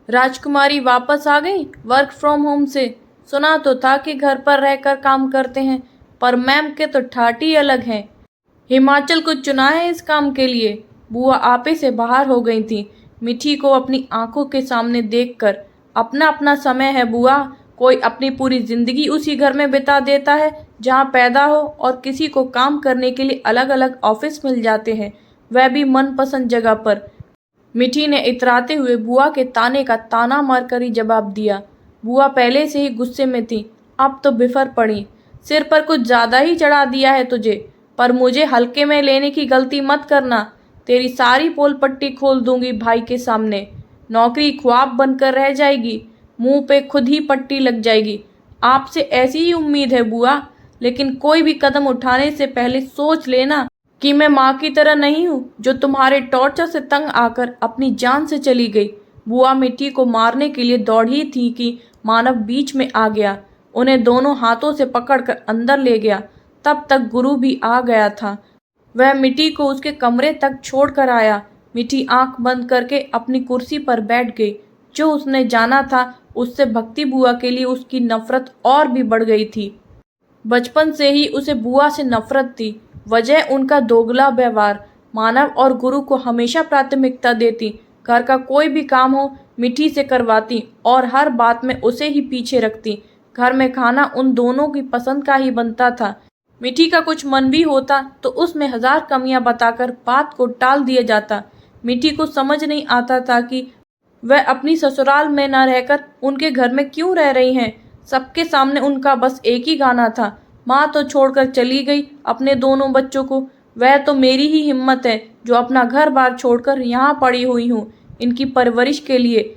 राजकुमारी वापस आ गई work from home से। सुना तो था कि घर पर रहकर काम करते हैं, पर मैम के तो ठाठ ही अलग हैं। हिमाचल को चुना है इस काम के लिए। बुआ आपे से बाहर हो गई थी, मिठी को अपनी आंखों के सामने देखकर। अपना अपना समय है बुआ, कोई अपनी पूरी जिंदगी उसी घर में बिता देता है जहाँ पैदा हो, और किसी को काम करने के लिए अलग अलग ऑफिस मिल जाते हैं, वह भी मनपसंद जगह पर। मिठी ने इतराते हुए बुआ के ताने का ताना मारकर ही जवाब दिया। बुआ पहले से ही गुस्से में थी, अब तो बिफर पड़ी। सिर पर कुछ ज्यादा ही चढ़ा दिया है तुझे, पर मुझे हल्के में लेने की गलती मत करना। तेरी सारी पोल पट्टी खोल दूंगी भाई के सामने। नौकरी ख्वाब बनकर रह जाएगी, मुंह पे खुद ही पट्टी लग जाएगी। आपसे ऐसी ही उम्मीद है बुआ, लेकिन कोई भी कदम उठाने से पहले सोच लेना कि मैं माँ की तरह नहीं हूँ जो तुम्हारे टॉर्चर से तंग आकर अपनी जान से चली गई। बुआ मिट्टी को मारने के लिए दौड़ी थी कि मानव बीच में आ गया, उन्हें दोनों हाथों से पकड़कर अंदर ले गया। तब तक गुरु भी आ गया था। वह मिट्टी को उसके कमरे तक छोड़ कर आया। मिट्टी आंख बंद करके अपनी कुर्सी पर बैठ गई। जो उसने जाना था, उससे भक्ति बुआ के लिए उसकी नफरत और भी बढ़ गई थी। बचपन से ही उसे बुआ से नफरत थी, वजह उनका दोगला व्यवहार। मानव और गुरु को हमेशा प्राथमिकता देती, घर का कोई भी काम हो मिठी से करवाती और हर बात में उसे ही पीछे रखती। घर में खाना उन दोनों की पसंद का ही बनता था। मिठी का कुछ मन भी होता तो उसमें हजार कमियां बताकर बात को टाल दिया जाता। मिठी को समझ नहीं आता था कि वह अपनी ससुराल में न रहकर उनके घर में क्यों रह रही हैं। सबके सामने उनका बस एक ही गाना था, माँ तो छोड़कर चली गई अपने दोनों बच्चों को। वह तो मेरी ही हिम्मत है जो अपना घर बार छोड़कर यहाँ पड़ी हुई हूँ इनकी परवरिश के लिए।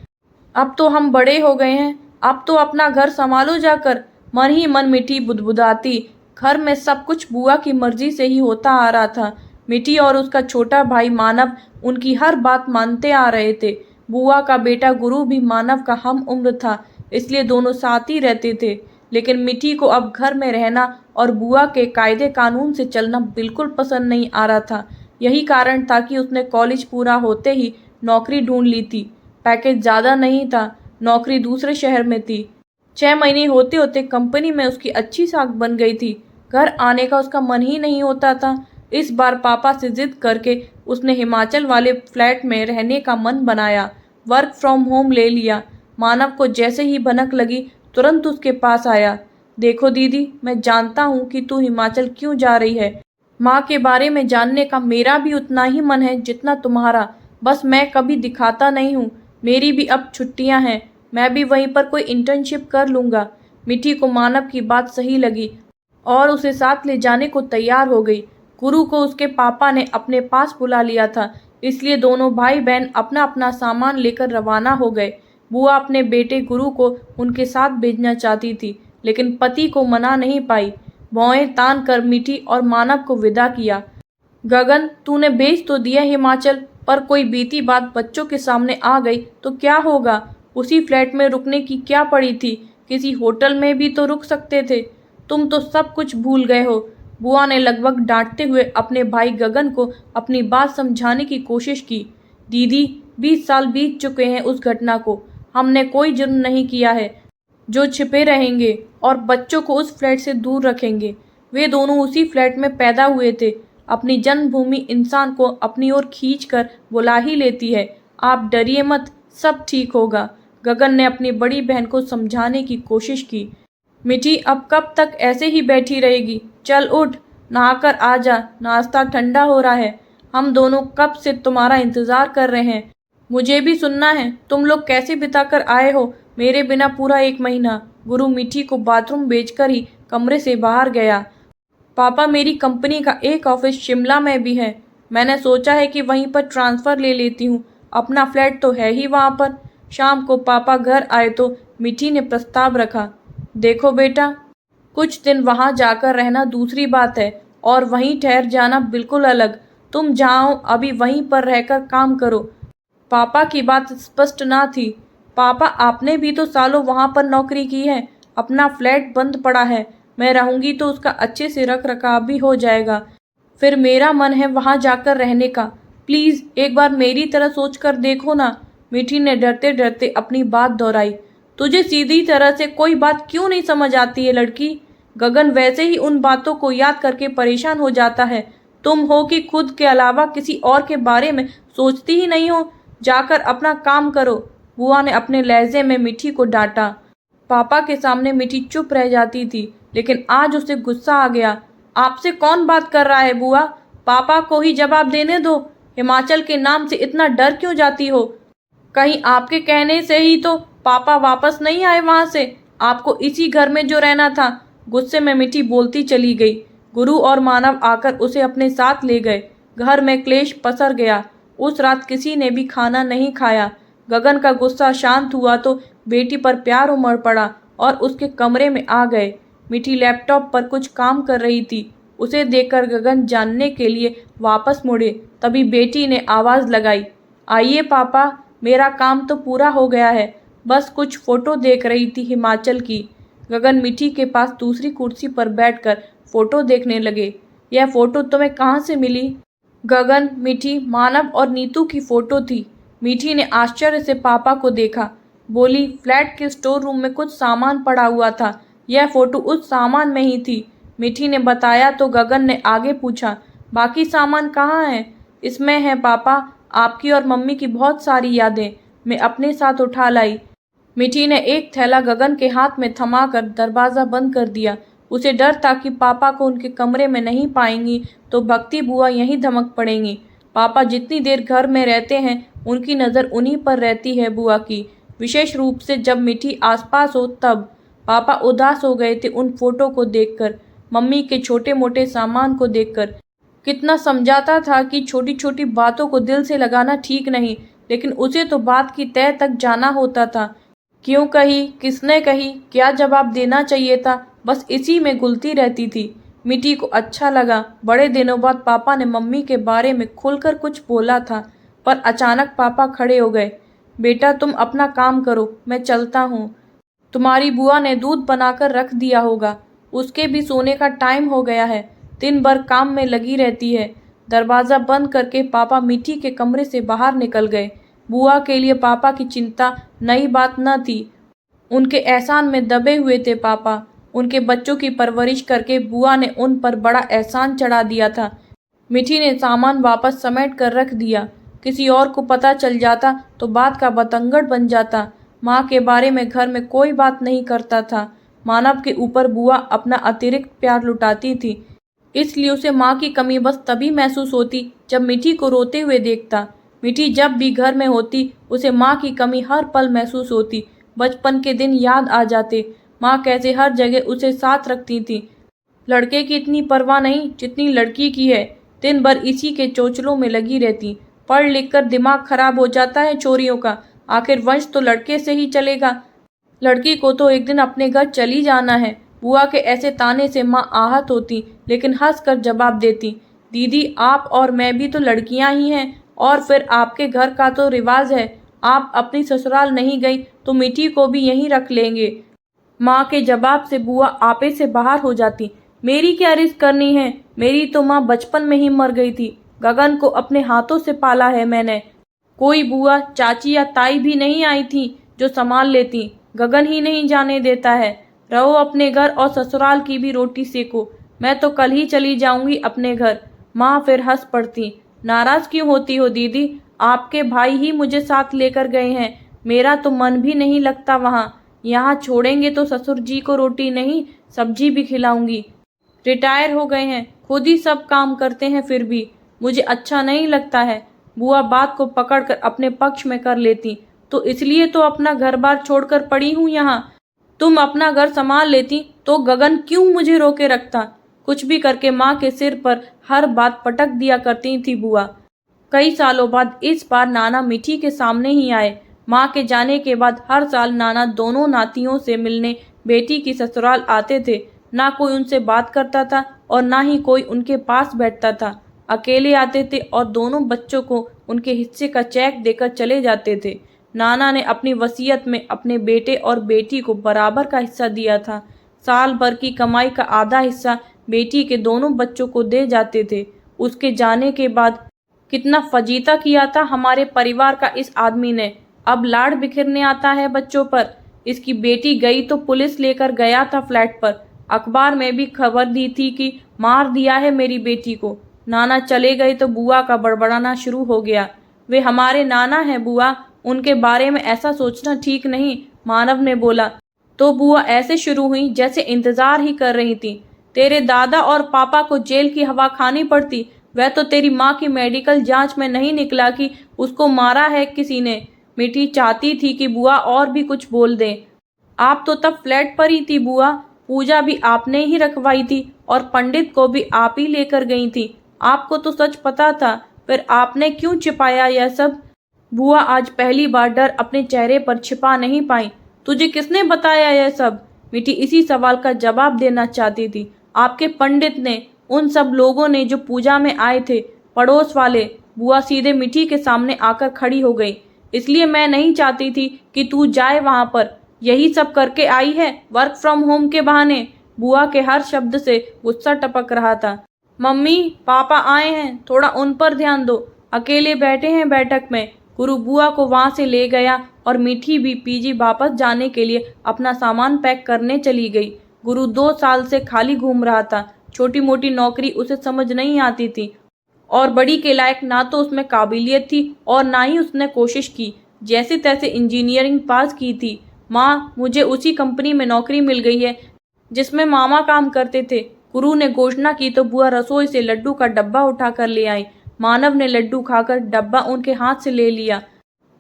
अब तो हम बड़े हो गए हैं, अब तो अपना घर संभालो जाकर। मन ही मन मिठी बुदबुदाती। घर में सब कुछ बुआ की मर्जी से ही होता आ रहा था। मिठी और उसका छोटा भाई मानव उनकी हर बात मानते आ रहे थे। बुआ का बेटा गुरु भी मानव का हम उम्र था, इसलिए दोनों साथ ही रहते थे। लेकिन मिठी को अब घर में रहना और बुआ के कायदे कानून से चलना बिल्कुल पसंद नहीं आ रहा था। यही कारण था कि उसने कॉलेज पूरा होते ही नौकरी ढूंढ ली थी। पैकेज ज़्यादा नहीं था, नौकरी दूसरे शहर में थी। 6 महीने होते होते कंपनी में उसकी अच्छी साख बन गई थी। घर आने का उसका मन ही नहीं होता था। इस बार पापा से जिद करके उसने हिमाचल वाले फ्लैट में रहने का मन बनाया, वर्क फ्रॉम होम ले लिया। मानव को जैसे ही भनक लगी तुरंत उसके पास आया। देखो दीदी, मैं जानता हूँ कि तू हिमाचल क्यों जा रही है। माँ के बारे में जानने का मेरा भी उतना ही मन है जितना तुम्हारा, बस मैं कभी दिखाता नहीं हूँ। मेरी भी अब छुट्टियाँ हैं, मैं भी वहीं पर कोई इंटर्नशिप कर लूँगा। मिठी को मानव की बात सही लगी और उसे साथ ले जाने को तैयार हो गई। गुरु को उसके पापा ने अपने पास बुला लिया था, इसलिए दोनों भाई बहन अपना अपना सामान लेकर रवाना हो गए। बुआ अपने बेटे गुरु को उनके साथ भेजना चाहती थी, लेकिन पति को मना नहीं पाई। भौएं तान कर मिठी और मानव को विदा किया। गगन, तूने भेज तो दिया हिमाचल, पर कोई बीती बात बच्चों के सामने आ गई तो क्या होगा। उसी फ्लैट में रुकने की क्या पड़ी थी, किसी होटल में भी तो रुक सकते थे। तुम तो सब कुछ भूल गए हो। बुआ ने लगभग डांटते हुए अपने भाई गगन को अपनी बात समझाने की कोशिश की। दीदी, 20 साल बीत चुके हैं उस घटना को, हमने कोई जुर्म नहीं किया है जो छिपे रहेंगे और बच्चों को उस फ्लैट से दूर रखेंगे। वे दोनों उसी फ्लैट में पैदा हुए थे। अपनी जन्मभूमि इंसान को अपनी ओर खींचकर बुला ही लेती है। आप डरिए मत, सब ठीक होगा। गगन ने अपनी बड़ी बहन को समझाने की कोशिश की। मिठी, अब कब तक ऐसे ही बैठी रहेगी। चल उठ, नहाकर आ जा, नाश्ता ठंडा हो रहा है। हम दोनों कब से तुम्हारा इंतजार कर रहे हैं। मुझे भी सुनना है तुम लोग कैसे बिताकर आए हो मेरे बिना पूरा 1 महीना। गुरु मिठी को बाथरूम भेजकर ही कमरे से बाहर गया। पापा, मेरी कंपनी का एक ऑफिस शिमला में भी है, मैंने सोचा है कि वहीं पर ट्रांसफ़र ले लेती हूँ। अपना फ्लैट तो है ही वहाँ पर। शाम को पापा घर आए तो मिठी ने प्रस्ताव रखा। देखो बेटा, कुछ दिन वहाँ जाकर रहना दूसरी बात है और वहीं ठहर जाना बिल्कुल अलग। तुम जाओ, अभी वहीं पर रहकर काम करो। पापा की बात स्पष्ट ना थी। पापा, आपने भी तो सालों वहाँ पर नौकरी की है, अपना फ्लैट बंद पड़ा है, मैं रहूँगी तो उसका अच्छे से रख रखाव भी हो जाएगा। फिर मेरा मन है वहाँ जाकर रहने का। प्लीज़ एक बार मेरी तरह सोच कर देखो ना। मीठी ने डरते डरते अपनी बात दोहराई। तुझे सीधी तरह से कोई बात क्यों नहीं समझ आती है लड़की? गगन वैसे ही उन बातों को याद करके परेशान हो जाता है। तुम हो कि खुद के अलावा किसी और के बारे में सोचती ही नहीं हो। जाकर अपना काम करो। बुआ ने अपने लहजे में मीठी को डांटा। पापा के सामने मीठी चुप रह जाती थी, लेकिन आज उसे गुस्सा आ गया। आपसे कौन बात कर रहा है बुआ? पापा को ही जवाब देने दो। हिमाचल के नाम से इतना डर क्यों जाती हो? कहीं आपके कहने से ही तो पापा वापस नहीं आए वहां से। आपको इसी घर में जो रहना था। गुस्से में मीठी बोलती चली गई। गुरु और मानव आकर उसे अपने साथ ले गए। घर में क्लेश पसर गया। उस रात किसी ने भी खाना नहीं खाया। गगन का गुस्सा शांत हुआ तो बेटी पर प्यार उमड़ पड़ा और उसके कमरे में आ गए। मीठी लैपटॉप पर कुछ काम कर रही थी। उसे देखकर गगन जानने के लिए वापस मुड़े, तभी बेटी ने आवाज़ लगाई, आइए पापा, मेरा काम तो पूरा हो गया है, बस कुछ फ़ोटो देख रही थी हिमाचल की। गगन मीठी के पास दूसरी कुर्सी पर बैठकर फ़ोटो देखने लगे। यह फ़ोटो तुम्हें कहाँ से मिली? गगन, मीठी, मानव और नीतू की फ़ोटो थी। मीठी ने आश्चर्य से पापा को देखा। बोली, फ्लैट के स्टोर रूम में कुछ सामान पड़ा हुआ था। यह फ़ोटो उस सामान में ही थी। मीठी ने बताया तो गगन ने आगे पूछा, बाकी सामान कहाँ है? इसमें है पापा, आपकी और मम्मी की बहुत सारी यादें मैं अपने साथ उठा लाई। मीठी ने एक थैला गगन के हाथ में थमाकर दरवाज़ा बंद कर दिया। उसे डर था कि पापा को उनके कमरे में नहीं पाएंगी तो भक्ति बुआ यहीं धमक पड़ेंगी। पापा जितनी देर घर में रहते हैं उनकी नज़र उन्हीं पर रहती है बुआ की, विशेष रूप से जब मीठी आसपास हो तब। पापा उदास हो गए थे उन फोटो को देखकर, मम्मी के छोटे मोटे सामान को देखकर। कितना समझाता था कि छोटी छोटी बातों को दिल से लगाना ठीक नहीं, लेकिन उसे तो बात की तह तक जाना होता था। क्यों कही, किसने कही, क्या जवाब देना चाहिए था, बस इसी में घुलती रहती थी। मीठी को अच्छा लगा। बड़े दिनों बाद पापा ने मम्मी के बारे में खुलकर कुछ बोला था, पर अचानक पापा खड़े हो गए। बेटा तुम अपना काम करो, मैं चलता हूँ। तुम्हारी बुआ ने दूध बनाकर रख दिया होगा, उसके भी सोने का टाइम हो गया है। दिन भर काम में लगी रहती है। दरवाज़ा बंद करके पापा मीठी के कमरे से बाहर निकल गए। बुआ के लिए पापा की चिंता नई बात न थी। उनके एहसान में दबे हुए थे पापा। उनके बच्चों की परवरिश करके बुआ ने उन पर बड़ा एहसान चढ़ा दिया था। मीठी ने सामान वापस समेट कर रख दिया। किसी और को पता चल जाता तो बात का बतंगड़ बन जाता। माँ के बारे में घर में कोई बात नहीं करता था। मानव के ऊपर बुआ अपना अतिरिक्त प्यार लुटाती थी, इसलिए उसे माँ की कमी बस तभी महसूस होती जब मीठी को रोते हुए देखता। मीठी जब भी घर में होती उसे माँ की कमी हर पल महसूस होती। बचपन के दिन याद आ जाते। माँ कैसे हर जगह उसे साथ रखती थी। लड़के की इतनी परवाह नहीं जितनी लड़की की है। दिन भर इसी के चोचलों में लगी रहती। पढ़ लिख कर दिमाग खराब हो जाता है छोरियों का। आखिर वंश तो लड़के से ही चलेगा। लड़की को तो एक दिन अपने घर चली जाना है। बुआ के ऐसे ताने से माँ आहत होती, लेकिन हंसकर जवाब देती, दीदी आप और मैं भी तो लड़कियां ही हैं, और फिर आपके घर का तो रिवाज है। आप अपनी ससुराल नहीं गई तो मीठी को भी यहीं रख लेंगे। माँ के जवाब से बुआ आपे से बाहर हो जाती। मेरी क्या रिस्क करनी है? मेरी तो माँ बचपन में ही मर गई थी। गगन को अपने हाथों से पाला है मैंने। कोई बुआ, चाची या ताई भी नहीं आई थी जो संभाल लेती। गगन ही नहीं जाने देता है। रहो अपने घर और ससुराल की भी रोटी सेको। मैं तो कल ही चली जाऊंगी अपने घर। माँ फिर हंस पड़ती। नाराज क्यों होती हो दीदी? आपके भाई ही मुझे साथ लेकर गए हैं। मेरा तो मन भी नहीं लगता वहाँ। यहाँ छोड़ेंगे तो ससुर जी को रोटी नहीं सब्जी भी खिलाऊंगी। रिटायर हो गए हैं, खुद ही सब काम करते हैं, फिर भी मुझे अच्छा नहीं लगता है। बुआ बात को पकड़कर अपने पक्ष में कर लेती। तो इसलिए तो अपना घर बार छोड़कर पड़ी हूँ यहाँ। तुम अपना घर संभाल लेती तो गगन क्यों मुझे रोके रखता? कुछ भी करके माँ के सिर पर हर बात पटक दिया करती थी बुआ। कई सालों बाद इस बार नाना मीठी के सामने ही आए। माँ के जाने के बाद हर साल नाना दोनों नातियों से मिलने बेटी की ससुराल आते थे। ना कोई उनसे बात करता था और ना ही कोई उनके पास बैठता था। अकेले आते थे और दोनों बच्चों को उनके हिस्से का चेक देकर चले जाते थे। नाना ने अपनी वसीयत में अपने बेटे और बेटी को बराबर का हिस्सा दिया था। साल भर की कमाई का आधा हिस्सा बेटी के दोनों बच्चों को दे जाते थे। उसके जाने के बाद कितना फजीता किया था हमारे परिवार का इस आदमी ने। अब लाड़ बिखेरने आता है बच्चों पर। इसकी बेटी गई तो पुलिस लेकर गया था फ्लैट पर। अखबार में भी खबर दी थी कि मार दिया है मेरी बेटी को। नाना चले गए तो बुआ का बड़बड़ाना शुरू हो गया। वे हमारे नाना हैं बुआ, उनके बारे में ऐसा सोचना ठीक नहीं, मानव ने बोला। तो बुआ ऐसे शुरू हुई जैसे इंतजार ही कर रही थी। तेरे दादा और पापा को जेल की हवा खानी पड़ती। वह तो तेरी माँ की मेडिकल जांच में नहीं निकला कि उसको मारा है किसी ने। मीठी चाहती थी कि बुआ और भी कुछ बोल दे। आप तो तब फ्लैट पर ही थी बुआ, पूजा भी आपने ही रखवाई थी और पंडित को भी आप ही लेकर गई थी। आपको तो सच पता था, फिर आपने क्यों छिपाया यह सब? बुआ आज पहली बार डर अपने चेहरे पर छिपा नहीं पाई। तुझे किसने बताया यह सब? मीठी इसी सवाल का जवाब देना चाहती थी। आपके पंडित ने, उन सब लोगों ने जो पूजा में आए थे, पड़ोस वाले। बुआ सीधे मीठी के सामने आकर खड़ी हो गई। इसलिए मैं नहीं चाहती थी कि तू जाए वहां पर। यही सब करके आई है वर्क फ्रॉम होम के बहाने। बुआ के हर शब्द से गुस्सा टपक रहा था। मम्मी पापा आए हैं, थोड़ा उन पर ध्यान दो, अकेले बैठे हैं बैठक में। गुरु बुआ को वहां से ले गया और मीठी भी पीजी वापस जाने के लिए अपना सामान पैक करने चली गई। गुरु 2 साल से खाली घूम रहा था। छोटी मोटी नौकरी उसे समझ नहीं आती थी और बड़ी के लायक ना तो उसमें काबिलियत थी और ना ही उसने कोशिश की। जैसे तैसे इंजीनियरिंग पास की थी। माँ, मुझे उसी कंपनी में नौकरी मिल गई है जिसमें मामा काम करते थे। गुरु ने घोषणा की तो बुआ रसोई से लड्डू का डब्बा उठाकर ले आई। मानव ने लड्डू खाकर डब्बा उनके हाथ से ले लिया।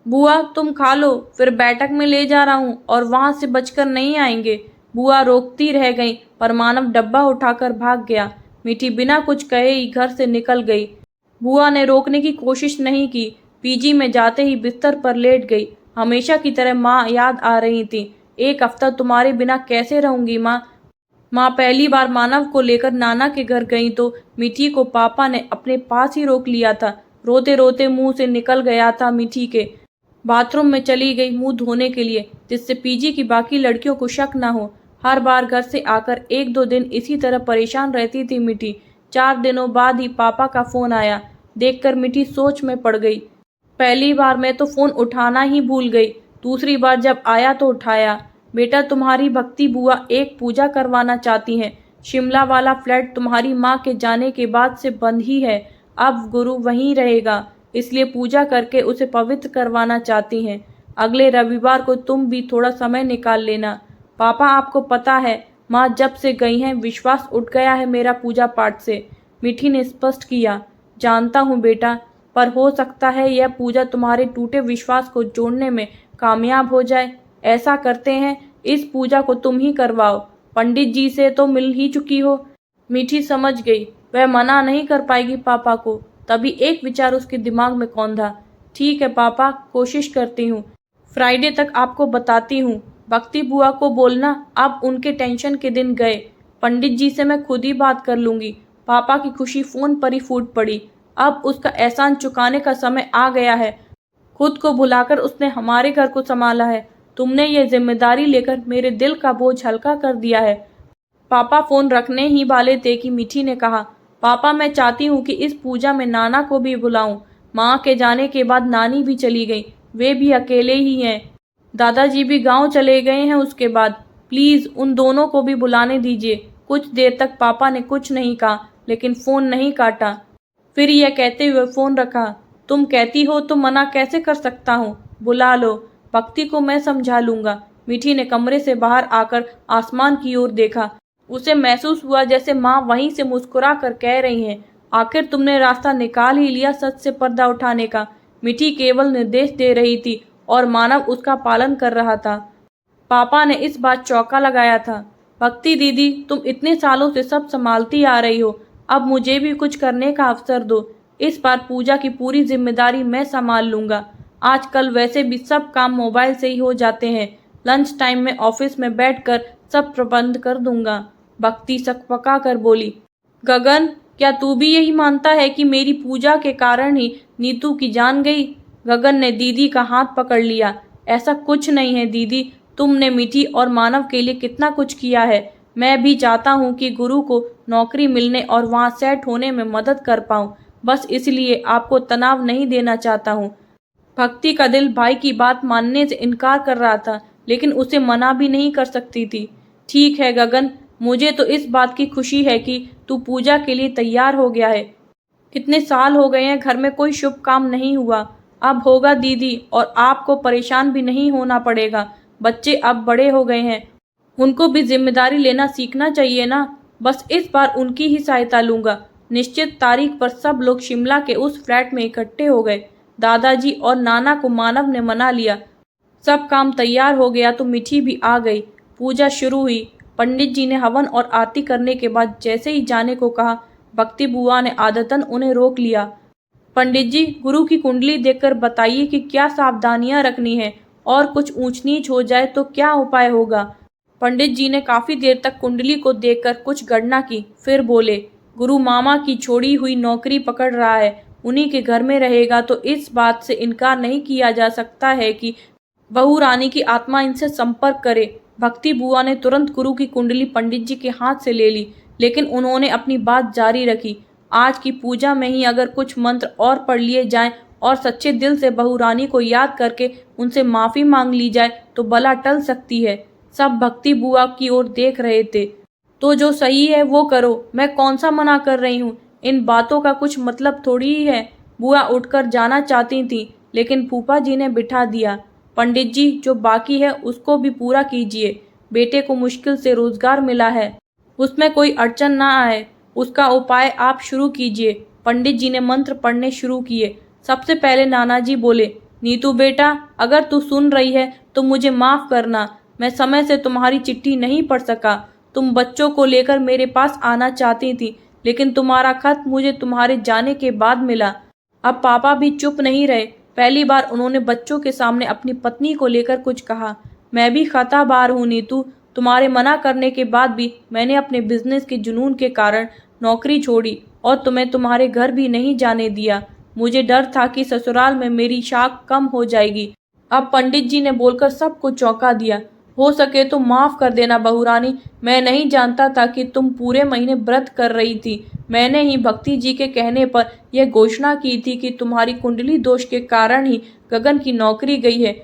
बुआ तुम खा लो, फिर बैठक में ले जा रहा हूँ और वहां से बचकर नहीं आएंगे। बुआ रोकती रह गई पर मानव डब्बा उठाकर भाग गया। मीठी बिना कुछ कहे ही घर से निकल गई। बुआ ने रोकने की कोशिश नहीं की। पीजी में जाते ही बिस्तर पर लेट गई। हमेशा की तरह माँ याद आ रही थी। एक हफ्ता तुम्हारे बिना कैसे रहूंगी माँ? माँ पहली बार मानव को लेकर नाना के घर गई तो मीठी को पापा ने अपने पास ही रोक लिया था। रोते रोते मुंह से निकल गया था मीठी के। बाथरूम में चली गई मुंह धोने के लिए, जिससे पीजी की बाकी लड़कियों को शक न हो। हर बार घर से आकर 1-2 दिन इसी तरह परेशान रहती थी मीठी। 4 दिनों बाद ही पापा का फोन आया। देखकर मीठी सोच में पड़ गई। पहली बार मैं तो फोन उठाना ही भूल गई, दूसरी बार जब आया तो उठाया। बेटा तुम्हारी भक्ति बुआ एक पूजा करवाना चाहती हैं। शिमला वाला फ्लैट तुम्हारी माँ के जाने के बाद से बंद ही है। अब गुरु वहीं रहेगा, इसलिए पूजा करके उसे पवित्र करवाना चाहती हैं। अगले रविवार को तुम भी थोड़ा समय निकाल लेना। पापा आपको पता है माँ जब से गई हैं विश्वास उठ गया है मेरा पूजा पाठ से। मीठी ने स्पष्ट किया। जानता हूँ बेटा, पर हो सकता है यह पूजा तुम्हारे टूटे विश्वास को जोड़ने में कामयाब हो जाए। ऐसा करते हैं, इस पूजा को तुम ही करवाओ। पंडित जी से तो मिल ही चुकी हो। मीठी समझ गई वह मना नहीं कर पाएगी पापा को। तभी एक विचार उसके दिमाग में कौंधा। ठीक है पापा, कोशिश करती हूँ। फ्राइडे तक आपको बताती हूँ। भक्ति बुआ को बोलना अब उनके टेंशन के दिन गए। पंडित जी से मैं खुद ही बात कर लूंगी। पापा की खुशी फोन पर ही फूट पड़ी। अब उसका एहसान चुकाने का समय आ गया है। खुद को भुलाकर उसने हमारे घर को संभाला है। तुमने ये जिम्मेदारी लेकर मेरे दिल का बोझ हल्का कर दिया है। पापा फोन रखने ही वाले थे कि मीठी ने कहा, पापा मैं चाहती हूँ कि इस पूजा में नाना को भी बुलाऊं। माँ के जाने के बाद नानी भी चली गई, वे भी अकेले ही हैं। दादाजी भी गांव चले गए हैं उसके बाद। प्लीज उन दोनों को भी बुलाने दीजिए। कुछ देर तक पापा ने कुछ नहीं कहा, लेकिन फोन नहीं काटा। फिर यह कहते हुए फोन रखा। तुम कहती हो तो मना कैसे कर सकता हूँ? बुला लो, भक्ति को मैं समझा लूंगा। मीठी ने कमरे से बाहर आकर आसमान की ओर देखा। उसे महसूस हुआ जैसे माँ वहीं से मुस्कुरा कर कह रही हैं, आखिर तुमने रास्ता निकाल ही लिया सच से पर्दा उठाने का। मीठी केवल निर्देश दे रही थी और मानव उसका पालन कर रहा था। पापा ने इस बात चौका लगाया था। भक्ति दीदी, तुम इतने सालों से सब संभालती आ रही हो, अब मुझे भी कुछ करने का अवसर दो। इस बार पूजा की पूरी जिम्मेदारी मैं संभाल लूंगा। आजकल वैसे भी सब काम मोबाइल से ही हो जाते हैं। लंच टाइम में ऑफिस में बैठकर सब प्रबंध कर दूंगा। भक्ति सकपका कर बोली। गगन, क्या तू भी यही मानता है कि मेरी पूजा के कारण ही नीतू की जान गई? गगन ने दीदी का हाथ पकड़ लिया। ऐसा कुछ नहीं है दीदी, तुमने मीठी और मानव के लिए कितना कुछ किया है। मैं भी चाहता हूँ कि गुरु को नौकरी मिलने और वहाँ सेट होने में मदद कर पाऊँ। बस इसलिए आपको तनाव नहीं देना चाहता हूँ। भक्ति का दिल भाई की बात मानने से इनकार कर रहा था, लेकिन उसे मना भी नहीं कर सकती थी। ठीक है गगन, मुझे तो इस बात की खुशी है कि तू पूजा के लिए तैयार हो गया है। इतने साल हो गए हैं घर में कोई शुभ काम नहीं हुआ, अब होगा दीदी, और आपको परेशान भी नहीं होना पड़ेगा। बच्चे अब बड़े हो गए हैं, उनको भी जिम्मेदारी लेना सीखना चाहिए ना। बस इस बार उनकी ही सहायता लूँगा। निश्चित तारीख पर सब लोग शिमला के उस फ्लैट में इकट्ठे हो गए। दादाजी और नाना को मानव ने मना लिया। सब काम तैयार हो गया तो मिठी भी आ गई। पूजा शुरू हुई। पंडित जी ने हवन और आरती करने के बाद जैसे ही जाने को कहा, भक्ति बुआ ने आदतन उन्हें रोक लिया। पंडित जी, गुरु की कुंडली देखकर बताइए कि क्या सावधानियां रखनी है, और कुछ ऊंच नीच हो जाए तो क्या उपाय होगा। पंडित जी ने काफी देर तक कुंडली को देखकर कुछ गणना की, फिर बोले, गुरु मामा की छोड़ी हुई नौकरी पकड़ रहा है, उन्हीं के घर में रहेगा तो इस बात से इनकार नहीं किया जा सकता है कि बहू रानी की आत्मा इनसे संपर्क करे। भक्ति बुआ ने तुरंत गुरु की कुंडली पंडित जी के हाथ से ले ली, लेकिन उन्होंने अपनी बात जारी रखी। आज की पूजा में ही अगर कुछ मंत्र और पढ़ लिए जाएं और सच्चे दिल से बहू रानी को याद करके उनसे माफी मांग ली जाए तो बला टल सकती है। सब भक्ति बुआ की ओर देख रहे थे। तो जो सही है वो करो, मैं कौन सा मना कर रही हूँ, इन बातों का कुछ मतलब थोड़ी ही है। बुआ उठकर जाना चाहती थी, लेकिन फूफा जी ने बिठा दिया। पंडित जी, जो बाकी है उसको भी पूरा कीजिए। बेटे को मुश्किल से रोजगार मिला है, उसमें कोई अड़चन ना आए, उसका उपाय आप शुरू कीजिए। पंडित जी ने मंत्र पढ़ने शुरू किए। सबसे पहले नाना जी बोले, नीतू बेटा, अगर तू सुन रही है तो मुझे माफ करना, मैं समय से तुम्हारी चिट्ठी नहीं पढ़ सका। तुम बच्चों को लेकर मेरे पास आना चाहती थी, लेकिन तुम्हारा खत मुझे तुम्हारे जाने के बाद मिला। अब पापा भी चुप नहीं रहे। पहली बार उन्होंने बच्चों के सामने अपनी पत्नी को लेकर कुछ कहा। मैं भी खताबार हूँ नीतू, तुम्हारे मना करने के बाद भी मैंने अपने बिजनेस के जुनून के कारण नौकरी छोड़ी और तुम्हें तुम्हारे घर भी नहीं जाने दिया। मुझे डर था कि ससुराल में मेरी शाख कम हो जाएगी। अब पंडित जी ने बोलकर सबको चौंका दिया। हो सके तो माफ कर देना बहू रानी, मैं नहीं जानता था कि तुम पूरे महीने व्रत कर रही थी। मैंने ही भक्ति जी के कहने पर यह घोषणा की थी कि तुम्हारी कुंडली दोष के कारण ही गगन की नौकरी गई है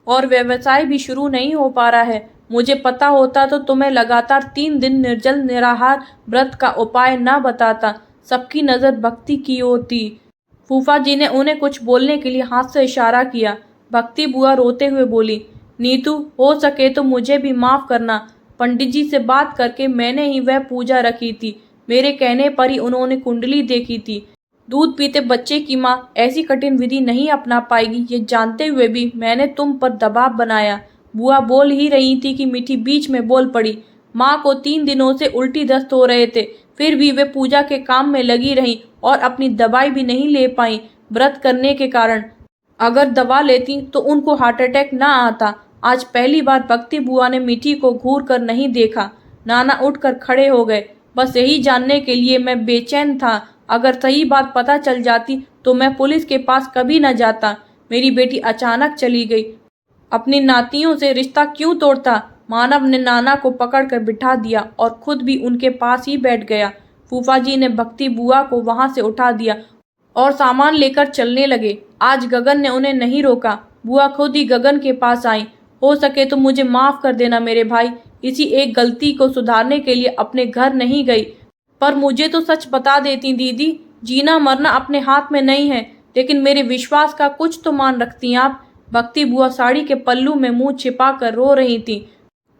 और व्यवसाय भी शुरू नहीं हो पा रहा है। मुझे पता होता तो तुम्हें लगातार 3 दिन निर्जल निराहार व्रत का उपाय न बताता। सबकी नजर भक्ति की ओर थी। फूफा जी ने उन्हें कुछ बोलने के लिए हाथ से इशारा किया। भक्ति बुआ रोते हुए बोली, नीतू, हो सके तो मुझे भी माफ करना। पंडित जी से बात करके मैंने ही वह पूजा रखी थी। मेरे कहने पर ही उन्होंने कुंडली देखी थी। दूध पीते बच्चे की माँ ऐसी कठिन विधि नहीं अपना पाएगी, ये जानते हुए भी मैंने तुम पर दबाव बनाया। बुआ बोल ही रही थी कि मिठी बीच में बोल पड़ी। माँ को 3 दिनों से उल्टी दस्त हो रहे थे, फिर भी वे पूजा के काम में लगी रहीं और अपनी दवाई भी नहीं ले पाई व्रत करने के कारण। अगर दवा लेती तो उनको हार्ट अटैक ना आता। आज पहली बार भक्ति बुआ ने मिठी को घूर कर नहीं देखा। नाना उठकर खड़े हो गए। बस यही जानने के लिए मैं बेचैन था। अगर सही बात पता चल जाती तो मैं पुलिस के पास कभी न जाता। मेरी बेटी अचानक चली गई, अपनी नातियों से रिश्ता क्यों तोड़ता। मानव ने नाना को पकड़कर बिठा दिया और खुद भी उनके पास ही बैठ गया। फूफा जी ने भक्ति बुआ को वहां से उठा दिया और सामान लेकर चलने लगे। आज गगन ने उन्हें नहीं रोका। बुआ खुद ही गगन के पास आई। हो सके तो मुझे माफ कर देना मेरे भाई, इसी एक गलती को सुधारने के लिए अपने घर नहीं गई। पर मुझे तो सच बता देती दीदी, जीना मरना अपने हाथ में नहीं है, लेकिन मेरे विश्वास का कुछ तो मान रखती आप। भक्ति बुआ साड़ी के पल्लू में मुंह छिपा कर रो रही थी।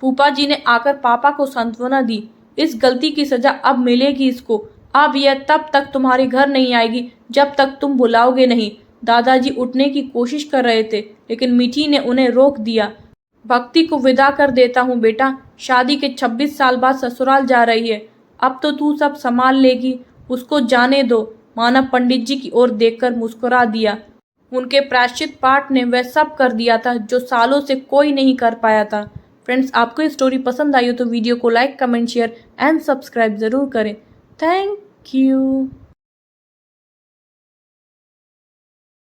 फूफा जी ने आकर पापा को सांत्वना दी। इस गलती की सजा अब मिलेगी इसको। अब यह तब तक तुम्हारे घर नहीं आएगी जब तक तुम बुलाओगे नहीं। दादाजी उठने की कोशिश कर रहे थे, लेकिन मिठी ने उन्हें रोक दिया। भक्ति को विदा कर देता हूँ बेटा, शादी के 26 साल बाद ससुराल जा रही है। अब तो तू सब संभाल लेगी, उसको जाने दो। मानव पंडित जी की ओर देखकर मुस्कुरा दिया। उनके प्रायश्चित पाठ ने वह सब कर दिया था जो सालों से कोई नहीं कर पाया था। फ्रेंड्स, आपको ये स्टोरी पसंद आई हो तो वीडियो को like, comment, share and subscribe ज़रूर करें। Thank you.